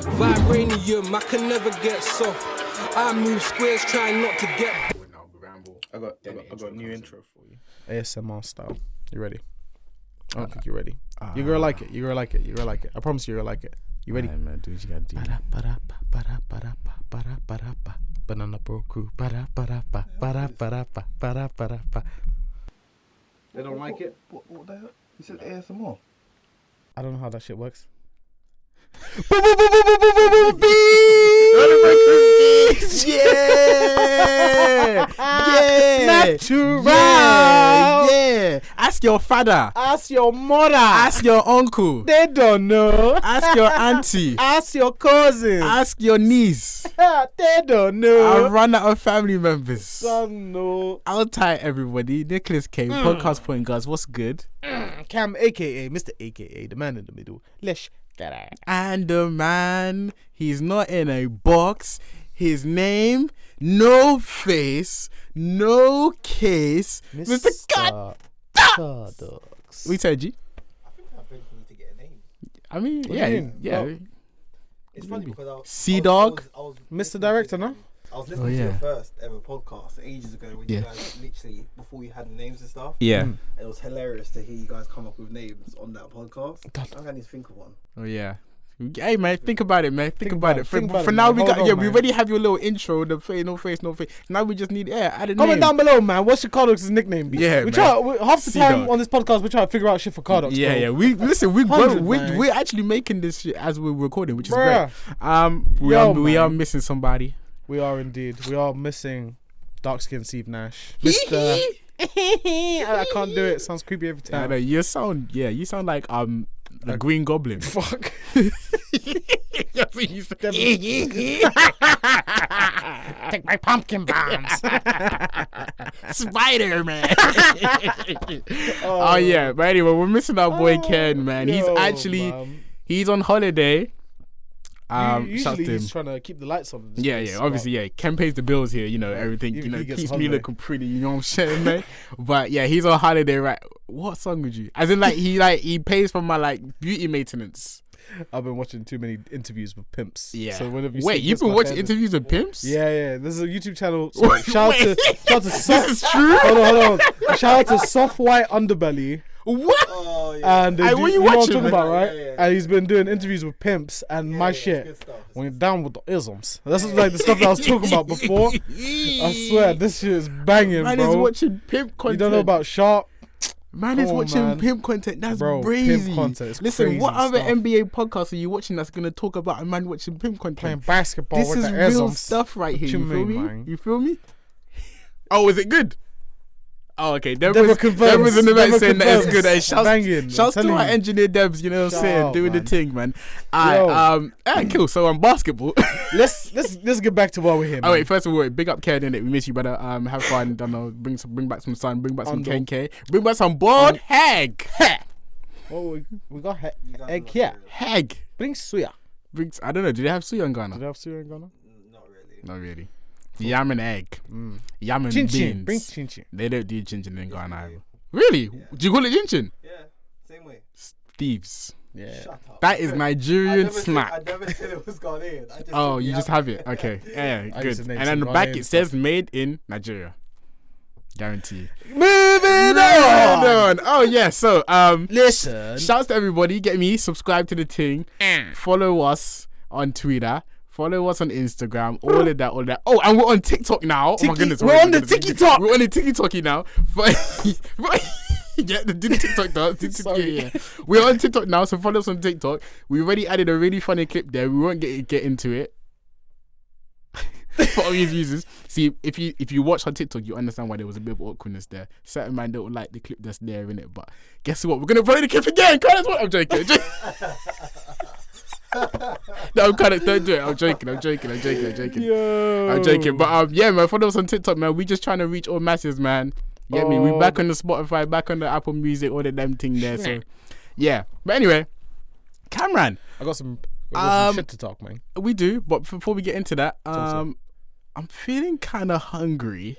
Vibranium, I can never get soft. I move squares, trying not to get. I got a new intro for you. ASMR style. You ready? I don't think you're ready. You're gonna like it. You're gonna like it. You're gonna like it. I promise you're gonna like it. You ready? Right, man, do what you gotta do. Banana Bro Crew. They don't like it? What the hell? You said ASMR. I don't know how that shit works. Yeah, natural. Yeah. Ask your father. Ask your mother. Ask your uncle. They don't know. Ask your auntie. Ask your cousin. Ask your niece. They don't know. I've run out of family members. Don't know. I'll tie everybody. Nicholas K, podcast point guys. What's good? Cam, aka Mr. AKA the man in the middle. Let's get it. And the man, he's not in a box. His name, no face, no case. Mr. God. We said G. I think we need to get a name. I mean, What do yeah, you mean? yeah. Well, It's funny because Sea Dog? I was Mr. Director, no? I was listening to your first ever podcast ages ago when Yeah. you guys literally before you had names and stuff. Yeah. And it was hilarious to hear you guys come up with names on that podcast. I think I need to think of one. Oh yeah. Hey man, think about it, man. Think about it. For Think now, about it, we man. got Hold yeah. on, We man. already have your little intro. The face, no face, no face. Now we just need add a Comment name. down below, man. What's your Cardox's nickname? Yeah, we man. try half the time Sea-Dog. on this podcast. We try to figure out shit for Cardox. Yeah, bro. yeah. We listen. We're 100, man. we're actually making this shit as we're recording, which is Bruh. great. We Yo, are man. missing somebody. We are indeed. We are missing dark skinned Steve Nash. Mr. I can't do it. Sounds creepy every I time. know you sound like the Green Goblin. Fuck. Take my pumpkin bombs. Spider-Man. Oh yeah, but anyway, we're missing our boy Ken, man. He's Yo, actually man. he's on holiday. Shouts Usually to him. he's trying to keep the lights on. in this Yeah, place, yeah, obviously, yeah. Ken pays the bills here, you know, everything, Even he gets keeps a me holiday. looking pretty, you know what I'm saying, man? But yeah, he's on holiday, right? What song would you? As in, he pays for my beauty maintenance. I've been watching too many interviews with pimps. Yeah. So whenever you Wait, see you've this, been my watching favorite. interviews with pimps? Yeah, yeah. There's a YouTube channel. Sorry, shout out to This Soft. is true. Hold on. Shout out to Soft White Underbelly. What? Oh yeah. And Hey, what you know what I'm watching, talking man? about, right? Yeah. And he's been doing interviews with pimps and my shit. Good stuff. When you're down with the isms. That's like the stuff that I was talking about before. I swear, this shit is banging, Man bro. is watching pimp content. You don't know about Sharp? Man is Come on, watching man. pimp content. That's Bro, crazy. pimp content is Listen, crazy what other stuff. NBA podcast are you watching that's gonna talk about a man watching pimp content? Playing basketball This with is the real isms. stuff right here. What You you feel mean, me? man? You feel me? Oh, is it good? Oh, okay. Deborah confirms. Deborah's in the back Deborah saying that it's confirms. good. Hey, shouts Banging, shouts I'm to telling our you. engineer Debs, you know what I'm Shout saying? out, Doing man. the thing, man. Yo. Alright, cool. So on basketball. Let's get back to why we're here. Oh man. wait, first of all, big up Ken, innit? We miss you, brother. Have fun. Don't know. Bring back some sun. Bring back some Undo. Ken K. Bring back some board hag. Oh, we got You guys egg know here. Hag. Bring suya. Brings. I don't know. Do they have suya in Do Ghana? they have suya in Ghana? Not really. Not really. Yam and egg. Yam and Chin beans. chin. Bring chin chin. They don't do chin chin in Ghana either. Really? Do you call it chin chin? Yeah, same way. Thieves. Yeah. Shut up. That is I Nigerian never snack. Said, I never said it was Ghanaian. I just Oh, said you just have it. Okay. Yeah, I good. used to name And on some the back Ghanaian it says made in Nigeria. Guarantee. Moving on. Oh yeah. So Listen. shouts to everybody. Get me subscribe to the thing. Follow us on Twitter. Follow us on Instagram. All of that. Oh, and we're on TikTok now. Oh my goodness. We're on the TikTok. We're on the TikTok now. Yeah, do the TikTok now. Yeah. We're on TikTok now, so follow us on TikTok. We already added a really funny clip there. We won't get into it. For obvious reasons. See, if you watch on TikTok, you understand why there was a bit of awkwardness there. Certain man don't like the clip that's there, innit? But guess what? We're gonna play the clip again. That's what I'm joking. No, I'm kind of don't do it. I'm joking. Yo. I'm joking. But yeah, man, follow us on TikTok, man. We just trying to reach all masses, man. You get me? We back on the Spotify, back on the Apple Music, all the damn thing there. So yeah. But anyway, Cameron, I got some shit to talk, man. we do. But before we get into that, Talk I'm feeling kind of hungry.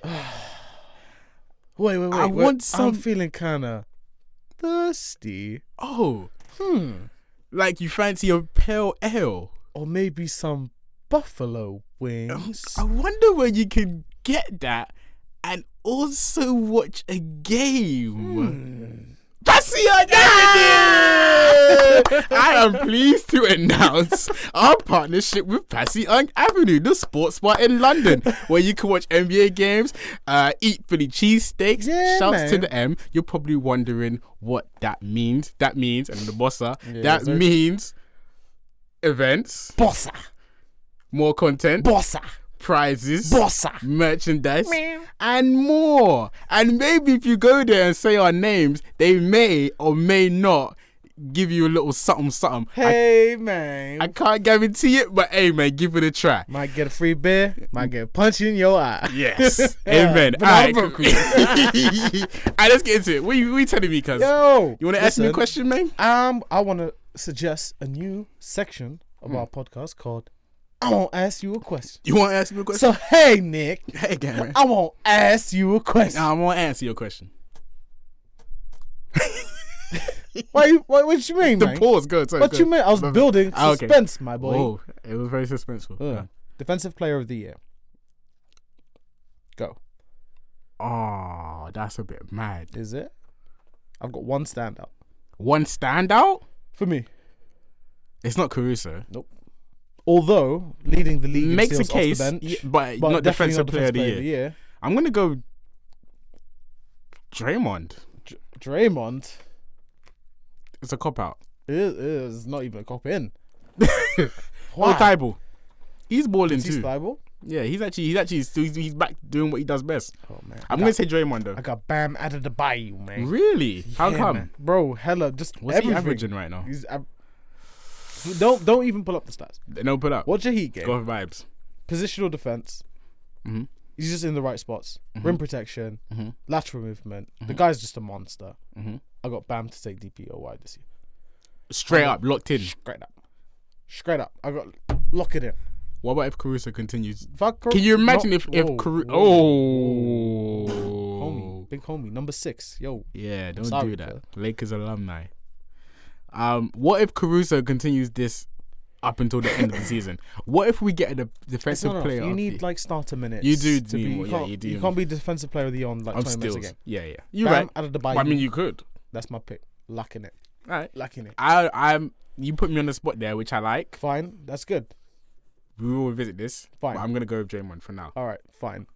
Wait. I want some- I'm feeling kind of thirsty. Oh, like you fancy a pale ale? or maybe some buffalo wings. I wonder where you can get that and also watch a game. Passy Young Avenue! I am pleased to announce our partnership with Passy Young Avenue, the sports bar in London, where you can watch NBA games, eat Philly cheesesteaks. Yeah, Shouts to man. the M. You're probably wondering what that means. That means, and the bossa, Yeah, that sir. means events, Bossa. more content, Bossa. prizes, Bossa. merchandise, and more. And maybe if you go there and say our names, they may or may not give you a little something. Hey, man. I can't guarantee it, but hey, man, give it a try. Might get a free beer. Might get a punch in your eye. Yes. Amen. But All I'm right, broke. cool. All right, let's get into it. What you telling me, cuz? Yo. You want to ask me a listen, question, man? I want to suggest a new section of our podcast called I won't ask you a question. You want to ask me a question? So, hey, Nick. Hey, Gary. I won't ask you a question. I want to answer your question. What you mean, The man? pause, go. Sorry, What go. you mean? I was building Ah, okay. suspense, my boy. Oh, it was very suspenseful. Defensive player of the year. Go. Oh, that's a bit mad. Is it? I've got one standout. One standout? For me. It's not Caruso. Although, leading the league in Makes a steals off case, the bench, yeah, but definitely not defensive player of the year. I'm going to go Draymond. Draymond It's a cop-out. is not even a cop in. Or Thibault. He's balling Is he too. Thibault? Yeah, he's back doing what he does best. Oh, man. I'm going to say Draymond, though. I got Bam out of the bayou, man. Really? How Yeah, come? man. Bro, hella, just What's he everything. averaging right now? He's don't even pull up the stats. No, put up. Watch a Heat game. Go for vibes. Positional defense. Mhm. He's just in the right spots. Rim protection, lateral movement. The Mm-hmm. guy's just a monster. I got Bam to take DPOY this year. Straight up, locked in. Straight up. I got lock it in. What about if Caruso continues? Fuck, Can you imagine if whoa, Caruso... whoa. Oh. Homie, big homie, number 6. Yo, Yeah, don't sorry, do that. bro. Lakers alumni. What if Caruso continues this up until the end of the season? What if we get a it's defensive not player? enough. You of need the- like starter minutes. You do to need be, more, you yeah, can't, you do. You can't be defensive player of the year on like of 20 minutes a steals. game. Yeah. You're Bam right. out of the bayou. I mean, you could. That's my pick. Lacking it. All right. Lacking it. I'm. You put me on the spot there, which I like. Fine. That's good. We will revisit this. Fine. But I'm gonna go with Draymond for now. All right. Fine.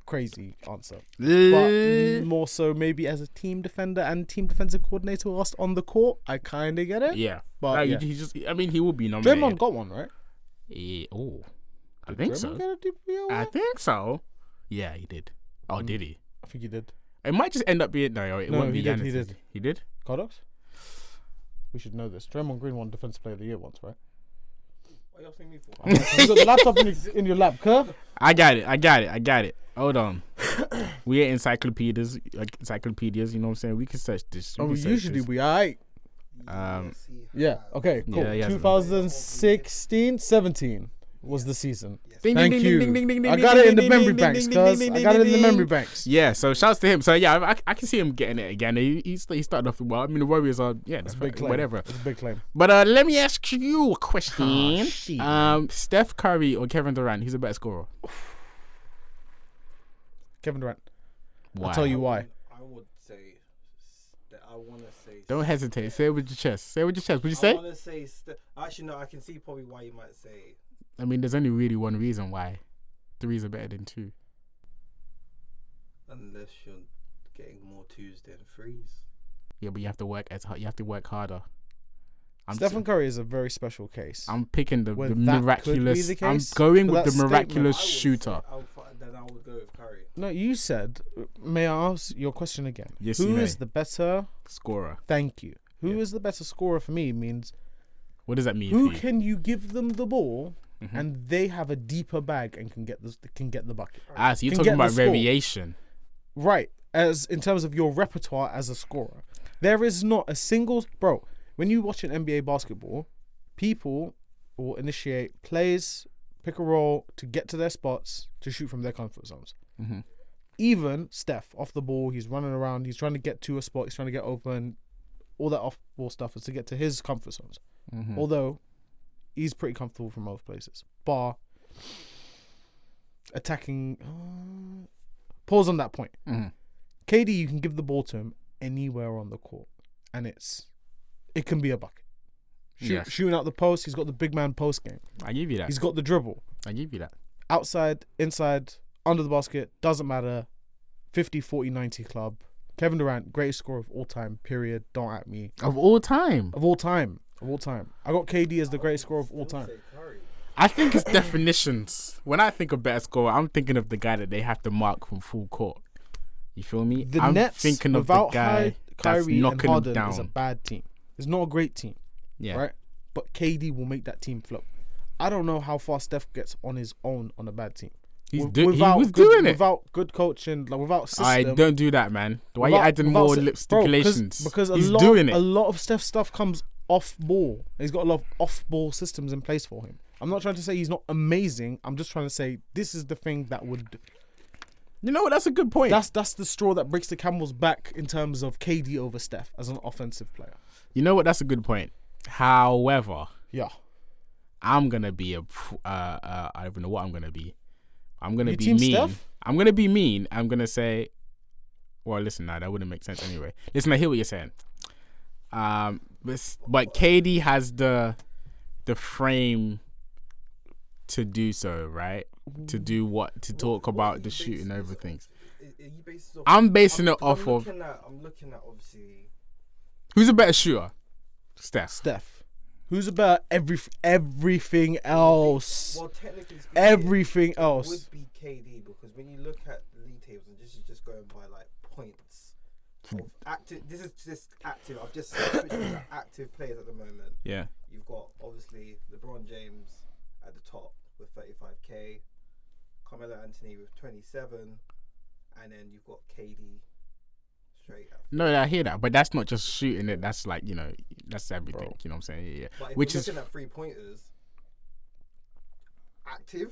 Crazy answer. Eh. But more so maybe as a team defender and team defensive coordinator whilst on the court. I kind of get it. Yeah, But like, yeah. he just. I mean, he will be nominated. Draymond got one, right? Yeah, I think so. Draymond get a DPOY? I think so. Yeah, he did. Oh, did he? I think he did. It might just end up being no. It No, won't be he did, he Giannis. did. He did. Cardox? We should know this. Draymond Green won Defensive Player of the Year once, right? What are you asking me for? You got the laptop in your lap, huh? I got it. Hold on. We are encyclopedias. You know what I'm saying? We can search this. Oh, can search usually this. we aight. Yes, he Yeah. has. Okay. Cool. Yeah, he has 2016, 17 was the season. Ding, Thank ding, ding, you. ding, ding, ding, I ding, got ding, it in the ding, memory ding, banks, ding, cuz. ding, I ding, got it in ding, the ding. memory banks. Yeah, so shouts to him. So yeah, I can see him getting it again. He started off well. I mean, the Warriors are That's a big claim. whatever. It's a big claim. But let me ask you a question. shit. Steph Curry or Kevin Durant? Who's a better scorer? Kevin Durant. Why? I'll tell you why. I would say that I want to say. Don't hesitate. Say it with your chest. Would you I say? want to say. Actually, no. I can see probably why you might say. I mean, there's only really one reason why. 3s are better than 2. Unless you're getting more 2s than 3s. Yeah, but you have to work You have to work harder. Stephen Curry is a very special case. I'm picking the Where that could be miraculous. the I'm case, going but with the that statement- miraculous I would shooter. then I would go with Curry. No, you said. May I ask your question again? Yes, Who you may. is the better? Scorer. Thank you. Who is Yeah. the better scorer for me means What does that mean who for you? can you give them the ball Mhm. and they have a deeper bag and can get the bucket. So you're can talking get the about score. variation. Right, as in terms of your repertoire as a scorer. There is not a single bro. When you watch an NBA basketball, people will initiate plays, pick a roll to get to their spots to shoot from their comfort zones. Mm-hmm. Even Steph off the ball, he's running around, he's trying to get to a spot, he's trying to get open. All that off ball stuff is to get to his comfort zones. Mm-hmm. Although he's pretty comfortable from most places. Bar attacking. Pause on that point. KD, you can give the ball to him anywhere on the court, and it can be a bucket. Shooting out the post, he's got the big man post game. I give you that. He's got the dribble. I give you that. Outside, inside, under the basket, doesn't matter. 50, 40, 90 club. Kevin Durant, greatest scorer of all time, period. Don't at me. Of all time. Of all time. I got KD as the greatest scorer of all time. I think it's definitions. When I think of better scorer, I'm thinking of the guy that they have to mark from full court. You feel me? The I'm Nets, thinking of the without guy that's Kyrie and knocking Harden, them is a down. bad team. It's not a great team, Yeah. right? But KD will make that team float. I don't know how far Steph gets on his own on a bad team. He was doing it. Without good coaching, like without system. I don't do that, man. Why are you adding without more sy- lip Bro, stipulations? because he's a doing it. lot of Steph's stuff comes off ball. He's got a lot of off ball systems in place for him. I'm not trying to say he's not amazing. I'm just trying to say this is the thing that would. You know what? That's a good point. That's the straw that breaks the camel's back in terms of KD over Steph as an offensive player. You know what? That's a good point. However, Yeah. I'm gonna be I don't even know what I'm gonna be. I'm gonna You be team mean. Steph? I'm gonna be mean. I'm gonna say, well, listen, that wouldn't make sense anyway. Listen, I hear what you're saying. But KD has the frame to do so, right? To do what? To talk about the shooting over things. I'm basing it off of I'm looking at obviously. who's a better shooter, Steph. Who's about everything else? Well, technically speaking, Everything else. would be KD because when you look at the league tables, and this is just going by like points of active. This is just active. I've just switched to active players at the moment. Yeah. You've got obviously LeBron James at the top with 35k, Carmelo Anthony with 27, and then you've got KD straight up. No, I hear that, but that's not just shooting it. That's like, you know, that's everything. Bro. You know what I'm saying? Yeah. But if Which you're is looking at 3-pointers, active.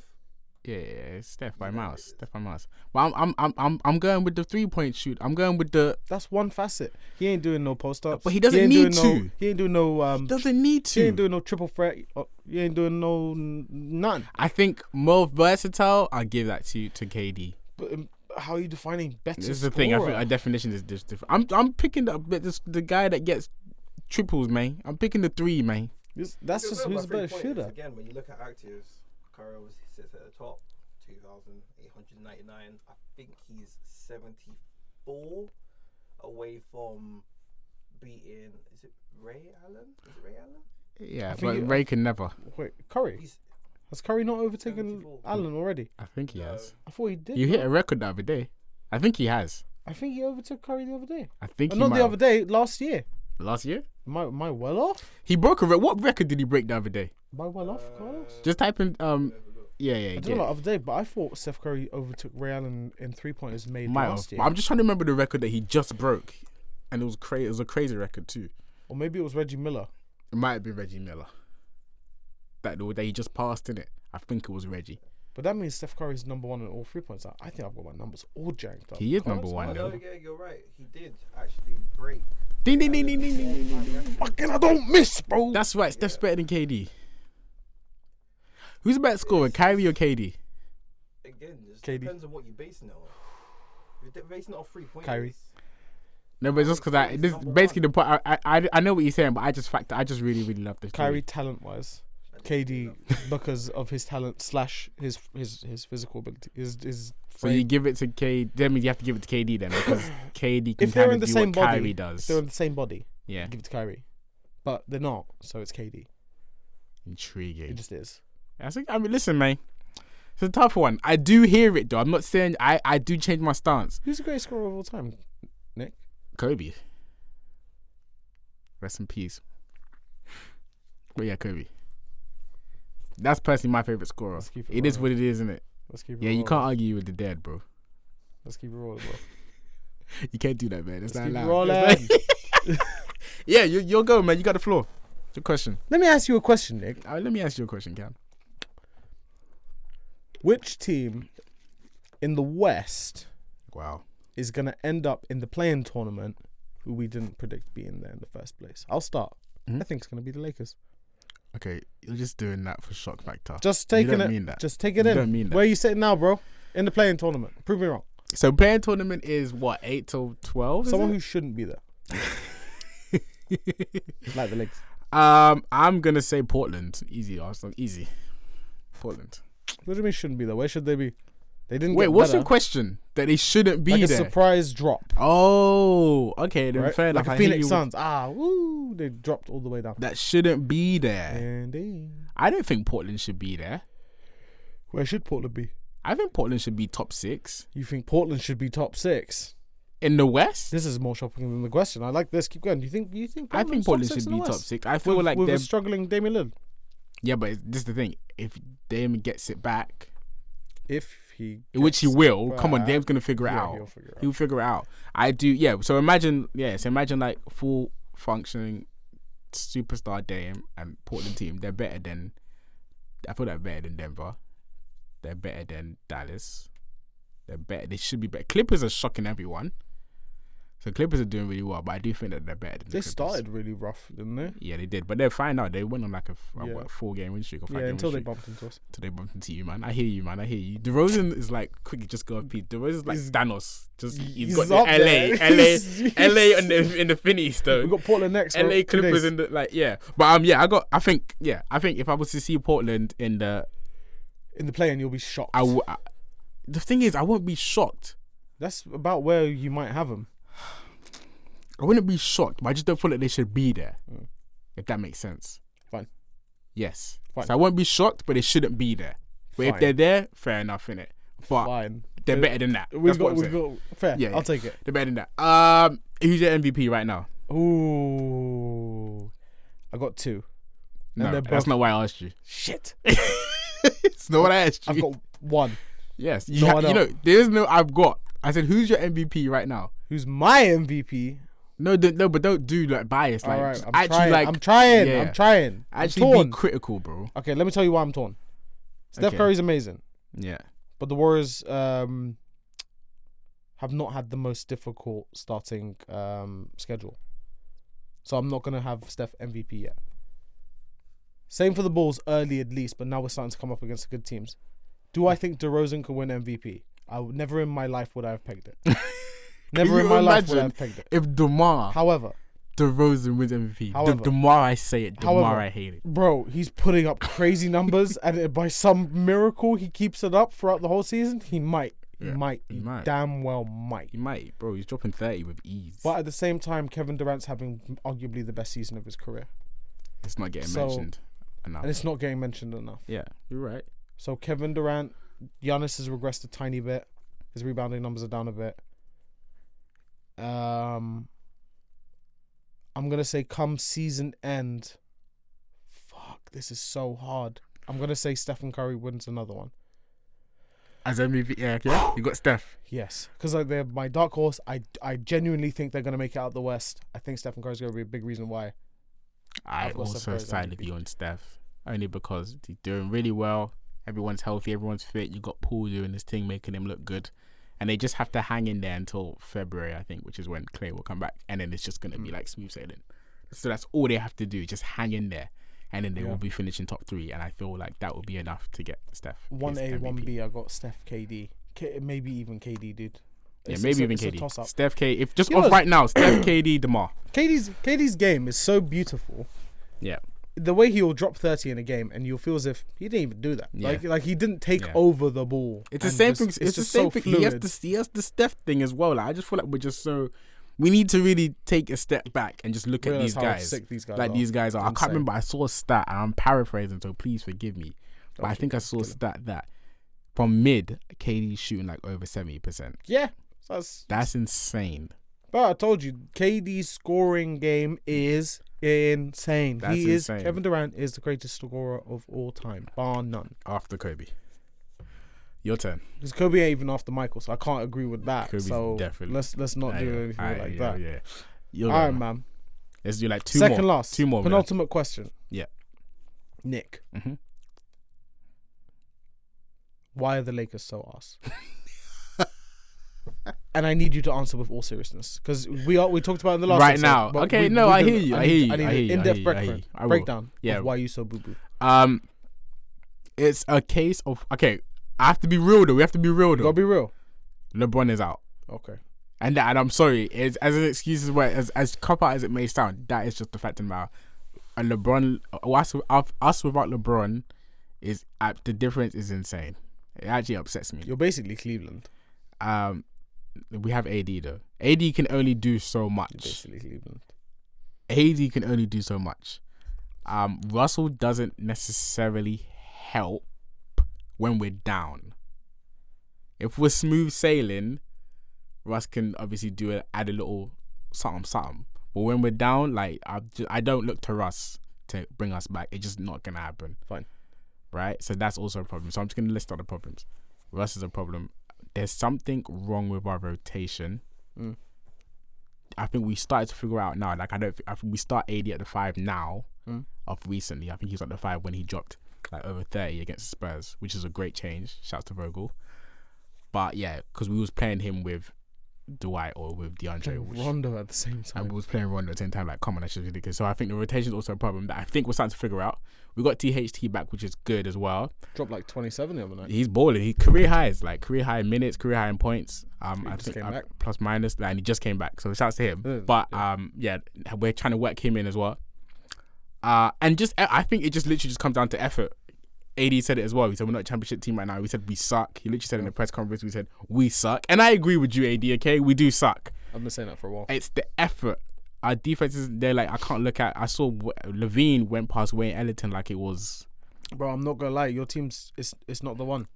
yeah, it's Steph by miles. Steph by miles. But I'm going with the 3-point shoot. I'm going with the. That's one facet. He ain't doing no post ups. But he doesn't need to. He ain't doing no. Doesn't need He ain't to. doing no triple threat. He ain't doing no none. I think more versatile. I'll give that to KD. But how are you defining better? This is the thing. I think our definition is just different. I'm picking the guy that gets triples, man. I'm picking the 3, man. That's just who's a better 3-pointers, shooter. Again, when you look at actives, Curry obviously sits at the top, 2,899. I think he's 74 away from beating. Is it Ray Allen? Yeah, think but Ray can never. Wait, Curry. He's Has Curry not overtaken 74. Allen already? I think he has. I thought he did. You no? hit a record the other day. I think he has. I think he overtook Curry the other day. I think he Not might the have. other day, last year. Last year. Am I well off? He broke a record. What record did he break the other day? Am I well off, Carlos? Just type in yeah. I don't know the other day, but I thought Steph Curry overtook Ray Allen in 3-pointers made Might have. last year. But I'm just trying to remember the record that he just broke, and it was crazy. It was a crazy record too. Or maybe it was Reggie Miller. It might have been Reggie Miller. That he just passed in it. I think it was Reggie. But that means Steph Curry's number one in all 3-pointers. I think I've got my numbers all janked up. He is Carlos, number one, I though. don't know. yeah, you're right. He did actually break. Ding ding ding ding ding ding ding ding. Fucking I don't miss, bro. That's right. Steph's better than KD. Who's a better scorer, Kyrie or KD? Again, just KD. depends on what you're basing it on. If you're basing it off 3-pointers. Kyrie. No, but it's just because this basically the point. I know what you're saying, but I just really love this. Kyrie talent wise. KD because of his talent / his physical ability. His So you give it to KD. That means you have to give it to KD then, because KD can if they're kind in of the do same what body, Kyrie does. if they're in the same body, Yeah, give it to Kyrie. But they're not, so it's KD. It intriguing. just is. I mean, listen, man. It's a tough one. I do hear it though. I'm not saying I do change my stance. Who's the greatest scorer of all time, Nick? Kobe. Rest in peace. But yeah, Kobe. That's personally my favorite scorer. Let's keep it It is rolling. what it is, isn't it? Let's keep it Yeah, rolling. you can't argue with the dead, bro. Let's keep it rolling, bro. You can't do that, man. It's Let's not keep it allowed. rolling. Yeah, you'll go, man. You got the floor. Your question. Let me ask you a question, Nick. Let me ask you a question, Cam. Which team in the West Wow. is going to end up in the play-in tournament who we didn't predict being there in the first place? I'll start. Mhm. I think it's going to be the Lakers. Okay, you're just doing that for shock factor. Just You taking don't it. mean that. Just take it You in. don't mean that. Where are you sitting now, bro? In the playing tournament. Prove me wrong. So playing tournament is what, 8 till 12? Someone who shouldn't be there. Like the legs. I'm gonna say Portland. Easy, Arsenal. Easy. Portland. What do you mean shouldn't be there? Where should they be? They didn't. Wait, get what's better. your question? That they shouldn't be Like there? a surprise drop. Oh, okay. Then Right? fair Like enough. a I hear Phoenix you. Suns. Woo! They dropped all the way down. That shouldn't be there. Indeed. I don't think Portland should be there. Where should Portland be? I think Portland should be top 6 You think Portland should be top 6? in the West. This is more shocking than the question. I like this. Keep going. Do you think? I think Portland's Portland top 6 should in be the top West? 6. I feel like with they're a struggling Damian Lillard. yeah, but this is the thing. If Dame gets it back, If he, which he gets will, it come on, back, Dame's gonna figure it yeah, out. he'll figure it out. He'll figure it out. I do. Yeah. So imagine like full functioning superstar Dame and Portland team. They're better than. I feel they're better than Denver. They're better than Dallas. They're better. They should be better. Clippers are shocking everyone. So Clippers are doing really well, but I do think that they're better than the They Clippers. started really rough, didn't they? Yeah, they did, but they're fine now. They went on like a Yeah. 4-game win streak or 5-game Yeah, win until they streak. bumped into us. Till they bumped into you, man. I hear you, man. I hear you. DeRozan is like, quickly just go off Pete. DeRozan is like Thanos. Just he's he's got the up LA, there. LA in the Finnies though. We got Portland next. bro. LA 2 Clippers days. in the but I think if I was to see Portland in the, play-in, you'll be shocked. the thing is I won't be shocked. That's about where you might have them. I wouldn't be shocked, but I just don't feel like they should be there. If that makes sense. Fine. Yes. Fine. So I won't be shocked, but they shouldn't be there. But if Fine. they're there, fair enough, innit? But Fine. they're better than that. We've That's what got. I'm saying. Fair. Yeah, I'll take it. They're better than that. Who's your MVP right now? Ooh, I got 2. And No, they're that's both- not why I asked you. Shit. It's not what I asked you. I've got 1. Yes. No, I don't. There's no I've got. I said, who's your MVP right now? Who's my MVP? No, but don't do like bias. Like, All right, just I'm actually trying. like. I'm trying. yeah. I'm trying. I'm Actually torn. be critical, bro. Okay, let me tell you why I'm torn. Steph Okay. Curry's amazing, Yeah. but the Warriors have not had the most difficult starting schedule. So I'm not gonna have Steph MVP yet. Same for the Bulls early at least, but now we're starting to come up against the good teams. Do I think DeRozan can win MVP? Never in my life would I have pegged it. Never in you my life would I imagine have pegged it. If DeMar However, DeRozan wins MVP, However- DeMar I say it, DeMar However- I hate it. bro, he's putting up crazy numbers, and by some miracle he keeps it up throughout the whole season. He might. He Yeah, might. he He might. damn well might. He might, bro. He's dropping 30 with ease. But at the same time, Kevin Durant's having arguably the best season of his career. It's not getting So- mentioned enough. And it's not getting mentioned enough. Yeah, you're right. So Kevin Durant, Giannis has regressed a tiny bit. His rebounding numbers are down a bit. I'm gonna say come season end. Fuck, this is so hard. I'm gonna say Stephen Curry wins another one. As MVP, yeah. You got Steph. Yes, because like they're my dark horse. I genuinely think they're gonna make it out the West. I think Stephen Curry's gonna be a big reason why. I I've got Steph also Curry as side with MVP. you on Steph, only because he's doing really well. Everyone's healthy, everyone's fit. You got Paul doing his thing, making him look good, and they just have to hang in there until February, I think, which is when Clay will come back, and then it's just gonna be like smooth sailing. So that's all they have to do, just hang in there, and then they will be finishing top 3. And I feel like that will be enough to get Steph. his 1A, MVP. 1B. I got Steph, KD, maybe even KD, dude. Yeah, It's- maybe it's even a KD. toss-up. Steph K. If just You know off right now, Steph, KD, DeMar. KD's game is so beautiful. Yeah. The way he'll drop 30 in a game, and you'll feel as if he didn't even do that. Yeah. Like he didn't take Yeah. over the ball. It's the and same just- thing. It's the just same so thing. fluid. He has the Steph thing as well. Like, I just feel like we're just so. We need to really take a step back and just look at Realize these how guys. sick these guys Like are. these guys are. I can't Insane. remember. I saw a stat, and I'm paraphrasing, so please forgive me. But I Okay, think I saw a kill him. stat that from mid, KD's shooting like over 70%. Yeah, That's insane. But I told you, KD's scoring game is insane. That's He is insane. Kevin Durant is the greatest scorer of all time, bar none. After Kobe. Your turn. Because Kobe ain't even after Michael, so I can't agree with that. Kobe's so definitely- let's not do anything like that. Yeah. You're All right, right, man. Let's do like two Second more. last, Two more. man. penultimate question. Yeah. Nick, Mhm. why are the Lakers so ass? And I need you to answer with all seriousness because we talked about it in the last Right episode, now. but Okay, we no, I didn't- hear you. I need hear an you. in-depth I will. breakdown. Yeah. Of why you so boo boo. It's a case of okay. I have to be real though. We have to be real though. Gotta be real. LeBron is out, Okay. and I'm sorry. It's as an excuse as cop out as it may sound. That is just the fact of the matter. And LeBron, us without LeBron, the difference is insane. It actually upsets me. You're basically Cleveland. We have AD though. AD can only do so You're much. basically Cleveland. AD can only do so much. Russell doesn't necessarily help when we're down. If we're smooth sailing, Russ can obviously add a little something. But when we're down, like I don't look to Russ to bring us back. It's just not gonna happen. Fine. Right? So that's also a problem. So I'm just gonna list out the problems. Russ is a problem. There's something wrong with our rotation. I think we started to figure out now. Like I think we start AD at the 5 now. Of recently, I think he was at the 5 when he dropped like over 30 against Spurs, which is a great change. Shouts to Vogel. But yeah, because we was playing him with Dwight or with DeAndre, Rondo at the same time. and we was playing Rondo at the same time. Like, come on, that's just ridiculous. So I think the rotation is also a problem that I think we're starting to figure out. We got THT back, which is good as well. Dropped like 27 the other night. He's balling. He career highs, like career high in minutes, career high in points. I just think came back. plus minus, and he just came back. So shouts to him. Yeah, But yeah, we're trying to work him in as well. And just I think it just literally just comes down to effort. AD said it as well. He said we're not a championship team right now. We said we suck. He literally said in the press conference, we said we suck. And I agree with you, AD. Okay, we do suck. I've been saying that for a while. It's the effort. Our defense is there. Like I can't look at. I saw Levine went past Wayne Ellington like it was. Bro, I'm not gonna lie. Your team's it's not the one.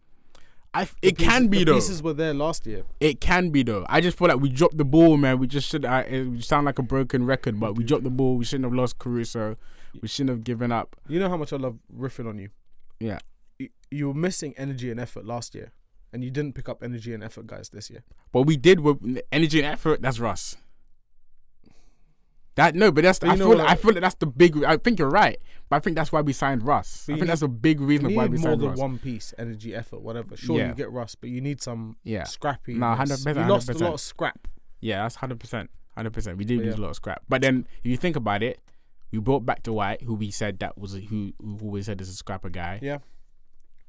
It can be the though. Pieces were there last year. It can be though. I just feel like we dropped the ball, man. We just should. It sound like a broken record, but we dropped the ball. We shouldn't have lost Caruso. We shouldn't have given up. You know how much I love riffing on you. Yeah. You were missing energy and effort last year, and you didn't pick up energy and effort, guys, this year. But we did with energy and effort. That's Russ. I feel like that's the big. I think you're right, but I think that's why we signed Russ. I think that's a big reason why we signed Russ. More than one piece, energy, effort, whatever. Sure, you get Russ, but you need some scrappy. No, 100%. You lost a lot of scrap. Yeah, that's 100%. 100%. We did lose a lot of scrap, but then if you think about it, we brought back Dwight, who we said who we said is a scrapper guy. Yeah.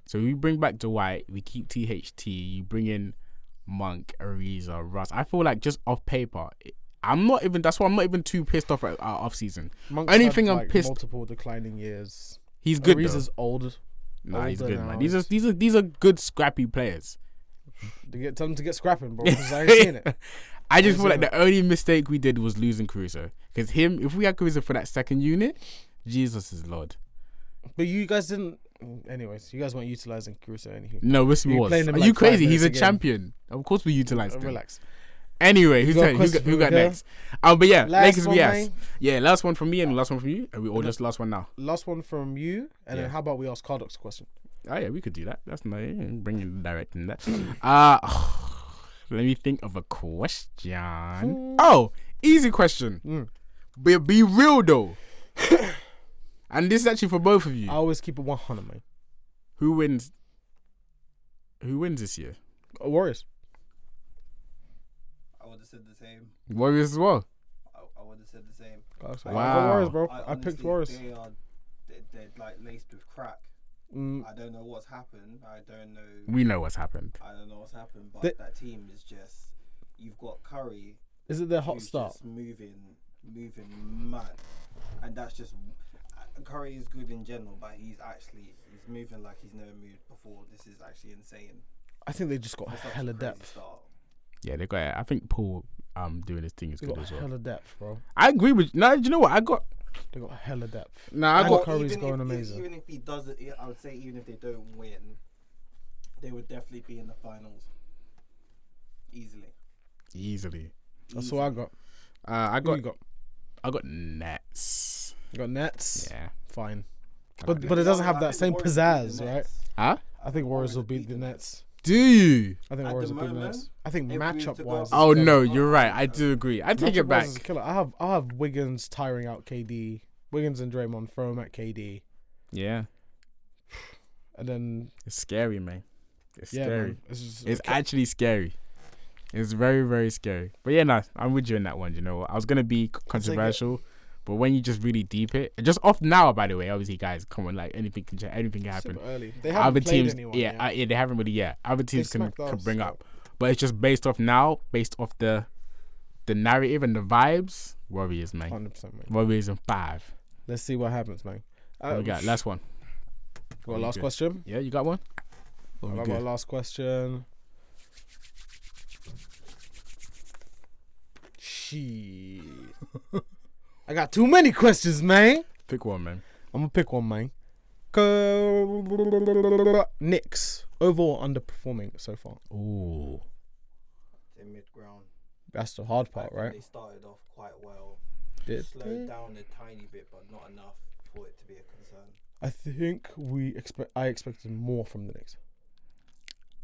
So we bring back Dwight, we keep THT, you bring in Monk, Ariza, Russ. I feel like just off paper, that's why I'm not even too pissed off at our off season. Monk's Anything had, I'm like, pissed. multiple declining years. He's good. Ariza's old. Nah, he's good, now. man. These are good scrappy players. Tell them to get scrapping, bro. Because I ain't seen it. I just feel like the only mistake we did was losing Caruso. Because if we had Caruso for that second unit, Jesus is Lord. But you guys didn't. Anyways, you guys weren't utilizing Caruso anything. No, we was. Are like you 5 crazy? He's minutes a a game. champion. Of course we utilized him. Relax. Anyway, who got next? But yeah, Lakers one, vs. mate. Yeah, last one from me and last one from you. Are we all just last one now? Last one from you, and then how about we ask Cardox a question? Oh yeah, we could do that. That's nice. Bringing the direct in that. Let me think of a question. Oh, easy question. Be real though. And this is actually for both of you. I always keep it 100, mate. Who wins? Who wins this year? Warriors. I would have said the same. Warriors as well. I would have said the same. Wow. I got Warriors, bro. I honestly, picked Warriors. They're like laced with crack. I don't know what's happened. I don't know. We know what's happened. I don't know what's happened, but that team is just. You've got Curry. Is it their hot who's start? Just moving mad, and that's just. Curry is good in general, but he's moving like he's never moved before. This is actually insane. I think they just got That's hella such a crazy depth. start. Yeah, they got it. I think Paul doing his thing is They good got as well. hella depth, bro. I agree with you. No, you know what? They got hella depth. I got Curry's going if, amazing. Even if he does it, I would say even if they don't win, they would definitely be in the finals. Easily. That's what I got. I Who you got? Nets. You got Nets. Yeah. Fine. But it doesn't have that same pizzazz, right? Huh? I think Warriors will beat the Nets. Do you? I think At Warriors the will beat the moment, Nets. I think if we was matchup to go- wise. Oh no, you're right. I do agree. I take it Matchup-wise back. is a killer. I'll have Wiggins tiring out KD. Wiggins and Draymond throw him at KD, Yeah, and then it's scary, man. It's yeah, scary. man, it's just It's actually scary. It's very, very scary. But yeah, no, I'm with you in that one. You know, I was gonna be controversial, but when you just really deep it, just off now, by the way, obviously, guys, come on, like anything can happen. Super early. They haven't Other played teams, anyone yeah, yet. they haven't really yet. Other teams can smacked us, bring so- up, but it's just based off now, based off the narrative and the vibes. Warriors, man. 100%, man. Warriors in 5. Let's see what happens, man. What we got? Last one. Got a last question? Yeah, you got one? I got my last question. Shit. I got too many questions, man. Pick one, man. I'm gonna pick one, man. Knicks overall underperforming so far. Ooh. They're mid-ground. That's the hard I part, think right? They started off quite well. Did Slowed down a tiny bit, but not enough for it to be a concern. I think I expected more from the Knicks.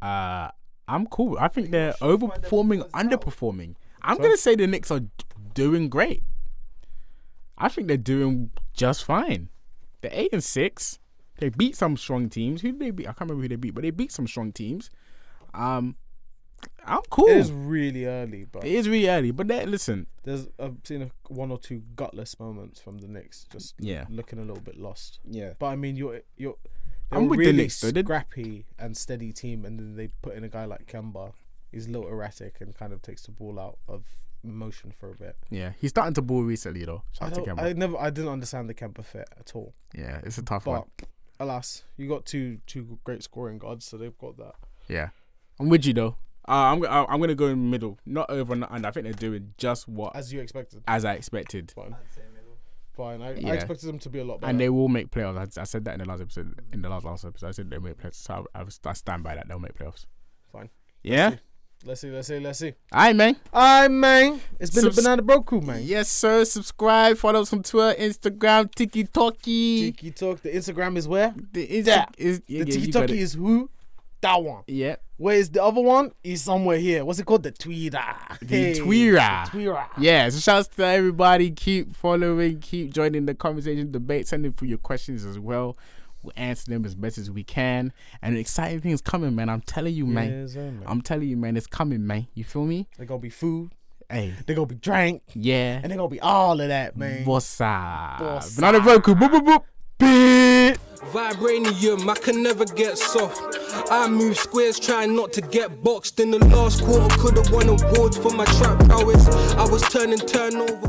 I'm cool. I think they're Shocked by the overperforming, results. underperforming. I'm Sorry? gonna say the Knicks are doing great. I think they're doing just fine. They're 8-6. They beat some strong teams. Who did they beat? I can't remember who they beat, but they beat some strong teams. I'm cool. It is really early, but It is really early, but listen. I've seen one or two gutless moments from the Knicks, just Yeah. looking a little bit lost. Yeah. But I mean, they're I'm a with the really Knicks, though. scrappy and steady team, and then they put in a guy like Kemba. He's a little erratic and kind of takes the ball out of motion for a bit. Yeah, he's starting to ball recently though. Shout out to Kemba. I didn't understand the Kemba fit at all. Yeah, it's a tough one. But alas, you got two great scoring guards, so they've got that. Yeah, I'm with you though. I'm gonna go in the middle, not over, not under. I think they're doing just what As you expected. as I expected, Fine. I'd say middle. Fine. I Yeah. expected them to be a lot better. and they will make playoffs. I said that in the last episode. In the last episode, I said they'll make playoffs. So I stand by that. They'll make playoffs. Fine. Yeah. Let's see. Alright, man. Alright, man. It's been Subs- the Banana Bro Crew, man. Yes, sir. Subscribe. Follow us on Twitter, Instagram, TikTok. Tiki Talk. The Instagram is where? The The Tiki Talk is who? That one. Yeah. Where is the other one? Is somewhere here. What's it called? The Twitter. The Twitter. Twitter. Yeah, so shouts to everybody. Keep following, keep joining the conversation, debate, sending through your questions as well. We'll answer them as best as we can. And exciting things coming, man. I'm telling you, man. Yes, man. I'm telling you, man. It's coming, man. You feel me? They're gonna be food. Hey, They're gonna be drink. yeah. And they're gonna be all of that, man. What's up? Bossa. Banana Roku. Boop, boop, boop. Beep. Vibranium, I can never get soft. I move squares, trying not to get boxed. In the last quarter, could've won awards for my trap prowess. I was turning turnover.